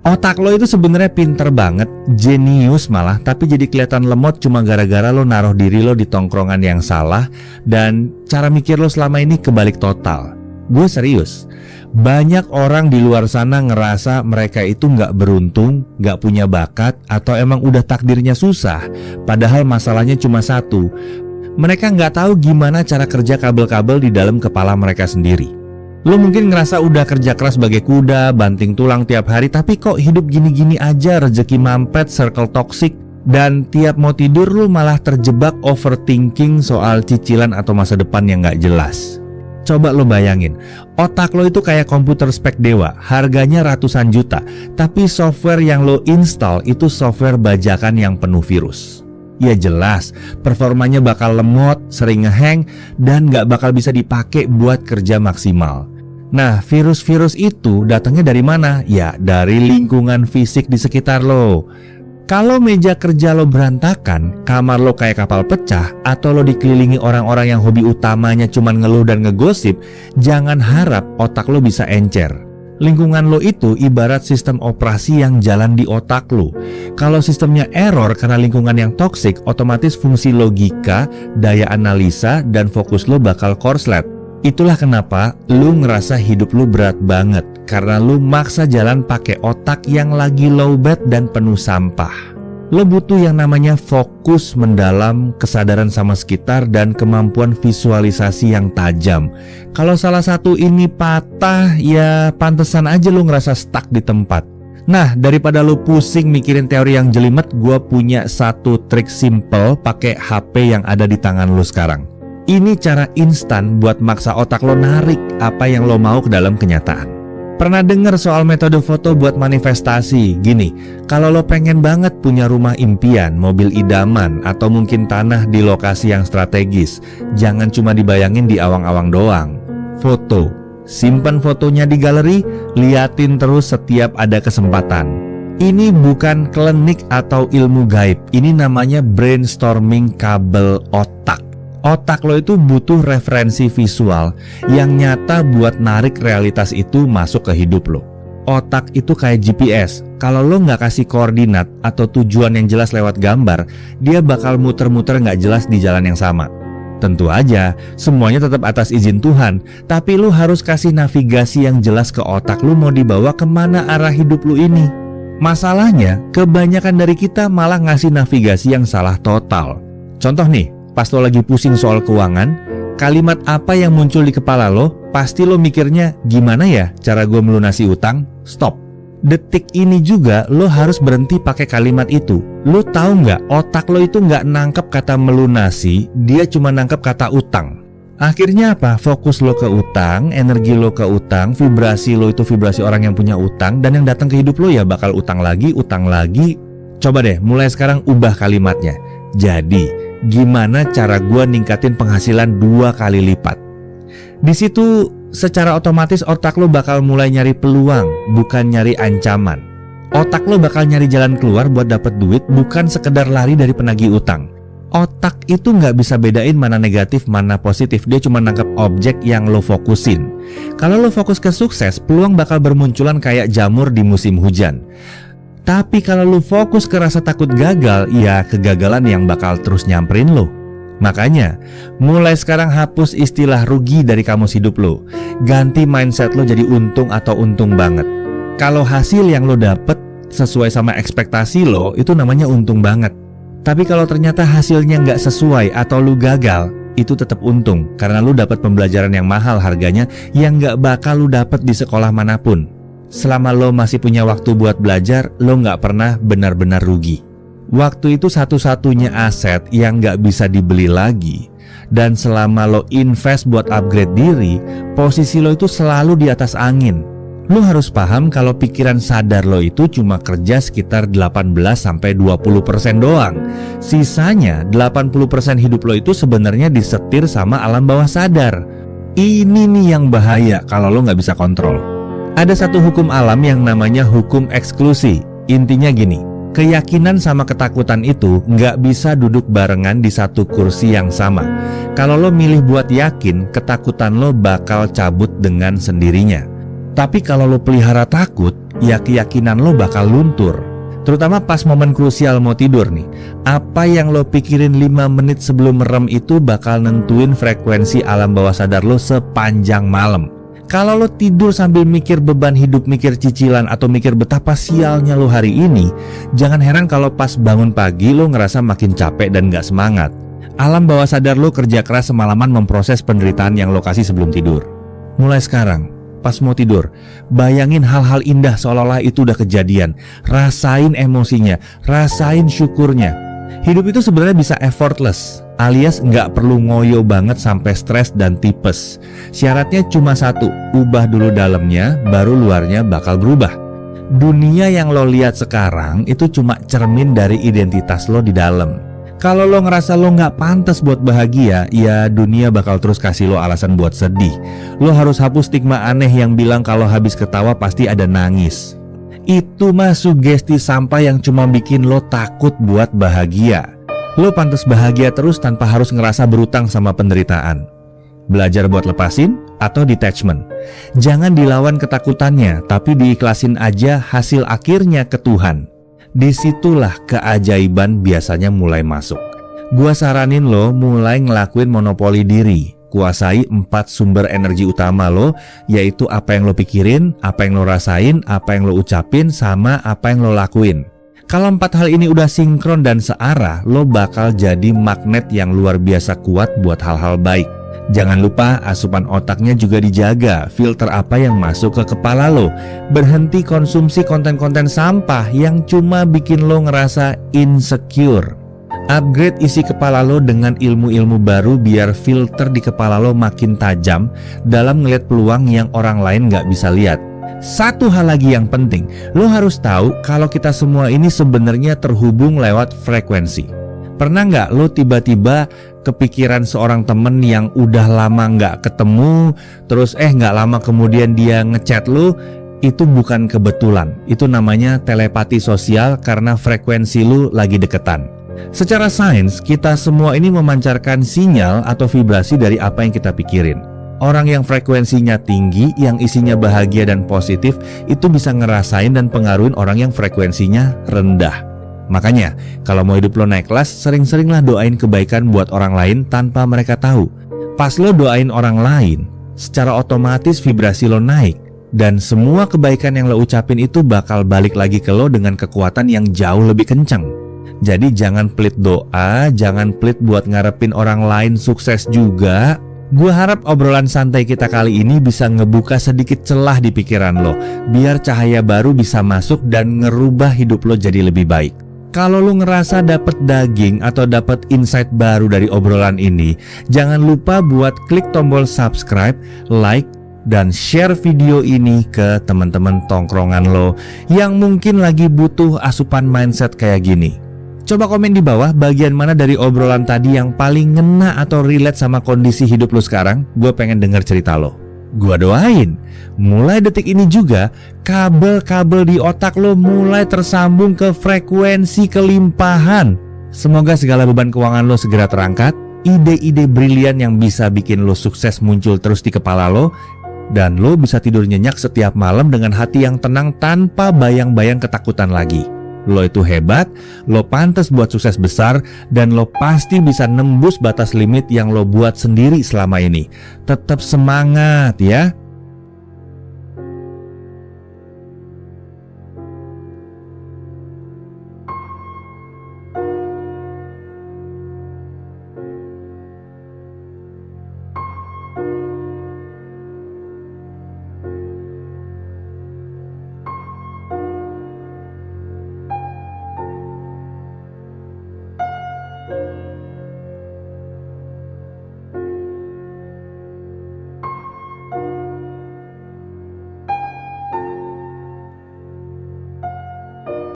Otak lo itu sebenarnya pinter banget, jenius malah, tapi jadi kelihatan lemot cuma gara-gara lo naruh diri lo di tongkrongan yang salah dan cara mikir lo selama ini kebalik total. Gue serius, banyak orang di luar sana ngerasa mereka itu nggak beruntung, nggak punya bakat, atau emang udah takdirnya susah. Padahal masalahnya cuma satu, mereka nggak tahu gimana cara kerja kabel-kabel di dalam kepala mereka sendiri. Lo mungkin ngerasa udah kerja keras sebagai kuda, banting tulang tiap hari, tapi kok hidup gini-gini aja, rezeki mampet, circle toxic, dan tiap mau tidur lo malah terjebak overthinking soal cicilan atau masa depan yang gak jelas. Coba lo bayangin, otak lo itu kayak komputer spek dewa, harganya ratusan juta, tapi software yang lo install itu software bajakan yang penuh virus. Ya jelas, performanya bakal lemot, sering ngehang, dan gak bakal bisa dipakai buat kerja maksimal. Nah, virus-virus itu datangnya dari mana? Ya, dari lingkungan fisik di sekitar lo. Kalau meja kerja lo berantakan, kamar lo kayak kapal pecah, atau lo dikelilingi orang-orang yang hobi utamanya cuman ngeluh dan ngegosip, jangan harap otak lo bisa encer. Lingkungan lo itu ibarat sistem operasi yang jalan di otak lo. Kalau sistemnya error karena lingkungan yang toksik, otomatis fungsi logika, daya analisa, dan fokus lo bakal korslet. Itulah kenapa lu ngerasa hidup lu berat banget, karena lu maksa jalan pakai otak yang lagi lowbat dan penuh sampah. Lu butuh yang namanya fokus mendalam, kesadaran sama sekitar, dan kemampuan visualisasi yang tajam. Kalau salah satu ini patah, ya pantesan aja lu ngerasa stuck di tempat. Nah, daripada lu pusing mikirin teori yang jelimet, gua punya satu trik simple pakai HP yang ada di tangan lu sekarang. Ini cara instan buat maksa otak lo narik apa yang lo mau ke dalam kenyataan. Pernah dengar soal metode foto buat manifestasi? Gini, kalau lo pengen banget punya rumah impian, mobil idaman, atau mungkin tanah di lokasi yang strategis, jangan cuma dibayangin di awang-awang doang. Foto, simpan fotonya di galeri, liatin terus setiap ada kesempatan. Ini bukan klinik atau ilmu gaib, ini namanya brainstorming kabel otak. Otak lo itu butuh referensi visual yang nyata buat narik realitas itu masuk ke hidup lo. Otak itu kayak GPS, kalau lo nggak kasih koordinat atau tujuan yang jelas lewat gambar, dia bakal muter-muter nggak jelas di jalan yang sama. Tentu aja, semuanya tetap atas izin Tuhan, tapi lo harus kasih navigasi yang jelas ke otak lo mau dibawa kemana arah hidup lo ini. Masalahnya, kebanyakan dari kita malah ngasih navigasi yang salah total. Contoh nih, pas lo lagi pusing soal keuangan, kalimat apa yang muncul di kepala lo? Pasti lo mikirnya, gimana ya cara gue melunasi utang? Stop. Detik ini juga lo harus berhenti pakai kalimat itu. Lo tahu nggak, otak lo itu nggak nangkep kata melunasi, dia cuma nangkep kata utang. Akhirnya apa? Fokus lo ke utang, energi lo ke utang, vibrasi lo itu vibrasi orang yang punya utang, dan yang datang ke hidup lo ya bakal utang lagi, utang lagi. Coba deh, mulai sekarang ubah kalimatnya. Jadi, gimana cara gue ningkatin penghasilan 2 kali lipat? Di situ secara otomatis otak lo bakal mulai nyari peluang, bukan nyari ancaman. Otak lo bakal nyari jalan keluar buat dapet duit, bukan sekedar lari dari penagih utang. Otak itu nggak bisa bedain mana negatif, mana positif. Dia cuma nangkep objek yang lo fokusin. Kalau lo fokus ke sukses, peluang bakal bermunculan kayak jamur di musim hujan. Tapi kalau lu fokus ke rasa takut gagal, ya kegagalan yang bakal terus nyamperin lo. Makanya, mulai sekarang hapus istilah rugi dari kamus hidup lo. Ganti mindset lo jadi untung atau untung banget. Kalau hasil yang lo dapet sesuai sama ekspektasi lo, itu namanya untung banget. Tapi kalau ternyata hasilnya nggak sesuai atau lu gagal, itu tetap untung. Karena lu dapat pembelajaran yang mahal harganya, yang nggak bakal lu dapat di sekolah manapun. Selama lo masih punya waktu buat belajar, lo nggak pernah benar-benar rugi. Waktu itu satu-satunya aset yang nggak bisa dibeli lagi. Dan selama lo invest buat upgrade diri, posisi lo itu selalu di atas angin. Lo harus paham kalau pikiran sadar lo itu cuma kerja sekitar 18-20% doang. Sisanya 80% hidup lo itu sebenarnya disetir sama alam bawah sadar. Ini nih yang bahaya kalau lo nggak bisa kontrol. Ada satu hukum alam yang namanya hukum eksklusi. Intinya gini, keyakinan sama ketakutan itu nggak bisa duduk barengan di satu kursi yang sama. Kalau lo milih buat yakin, ketakutan lo bakal cabut dengan sendirinya. Tapi kalau lo pelihara takut, ya keyakinan lo bakal luntur. Terutama pas momen krusial mau tidur nih. Apa yang lo pikirin 5 menit sebelum merem itu bakal nentuin frekuensi alam bawah sadar lo sepanjang malam. Kalau lo tidur sambil mikir beban hidup, mikir cicilan, atau mikir betapa sialnya lo hari ini, jangan heran kalau pas bangun pagi lo ngerasa makin capek dan gak semangat. Alam bawah sadar lo kerja keras semalaman memproses penderitaan yang lo kasih sebelum tidur. Mulai sekarang, pas mau tidur, bayangin hal-hal indah seolah-olah itu udah kejadian. Rasain emosinya, rasain syukurnya. Hidup itu sebenarnya bisa effortless, alias nggak perlu ngoyo banget sampai stres dan tipes. Syaratnya cuma satu, ubah dulu dalamnya, baru luarnya bakal berubah. Dunia yang lo lihat sekarang itu cuma cermin dari identitas lo di dalam. Kalau lo ngerasa lo nggak pantas buat bahagia, ya dunia bakal terus kasih lo alasan buat sedih. Lo harus hapus stigma aneh yang bilang kalau habis ketawa pasti ada nangis. Itu mah sugesti sampah yang cuma bikin lo takut buat bahagia. Lo pantas bahagia terus tanpa harus ngerasa berutang sama penderitaan. Belajar buat lepasin atau detachment. Jangan dilawan ketakutannya, tapi diikhlasin aja hasil akhirnya ke Tuhan. Disitulah keajaiban biasanya mulai masuk. Gua saranin lo mulai ngelakuin monopoli diri. Kuasai 4 sumber energi utama lo, yaitu apa yang lo pikirin, apa yang lo rasain, apa yang lo ucapin, sama apa yang lo lakuin. Kalau 4 hal ini udah sinkron dan searah, lo bakal jadi magnet yang luar biasa kuat buat hal-hal baik. Jangan lupa asupan otaknya juga dijaga, filter apa yang masuk ke kepala lo. Berhenti konsumsi konten-konten sampah yang cuma bikin lo ngerasa insecure. Upgrade isi kepala lo dengan ilmu-ilmu baru biar filter di kepala lo makin tajam dalam ngeliat peluang yang orang lain gak bisa lihat. Satu hal lagi yang penting, lo harus tahu kalau kita semua ini sebenarnya terhubung lewat frekuensi. Pernah nggak lo tiba-tiba kepikiran seorang temen yang udah lama nggak ketemu, terus nggak lama kemudian dia ngechat lo? Itu bukan kebetulan, itu namanya telepati sosial karena frekuensi lo lagi deketan. Secara sains, kita semua ini memancarkan sinyal atau vibrasi dari apa yang kita pikirin. Orang yang frekuensinya tinggi, yang isinya bahagia dan positif, itu bisa ngerasain dan pengaruhin orang yang frekuensinya rendah. Makanya, kalau mau hidup lo naik kelas, sering-seringlah doain kebaikan buat orang lain tanpa mereka tahu. Pas lo doain orang lain, secara otomatis vibrasi lo naik. Dan semua kebaikan yang lo ucapin itu bakal balik lagi ke lo dengan kekuatan yang jauh lebih kencang. Jadi jangan pelit doa, jangan pelit buat ngarepin orang lain sukses juga. Gua harap obrolan santai kita kali ini bisa ngebuka sedikit celah di pikiran lo, biar cahaya baru bisa masuk dan ngerubah hidup lo jadi lebih baik. Kalau lo ngerasa dapet daging atau dapet insight baru dari obrolan ini, jangan lupa buat klik tombol subscribe, like, dan share video ini ke teman-teman tongkrongan lo yang mungkin lagi butuh asupan mindset kayak gini. Coba komen di bawah bagian mana dari obrolan tadi yang paling ngena atau relate sama kondisi hidup lo sekarang. Gue pengen denger cerita lo. Gua doain, mulai detik ini juga kabel-kabel di otak lo mulai tersambung ke frekuensi kelimpahan. Semoga segala beban keuangan lo segera terangkat, ide-ide brilian yang bisa bikin lo sukses muncul terus di kepala lo, dan lo bisa tidur nyenyak setiap malam dengan hati yang tenang tanpa bayang-bayang ketakutan lagi. Lo itu hebat, lo pantas buat sukses besar, dan lo pasti bisa nembus batas limit yang lo buat sendiri selama ini. Tetap semangat ya.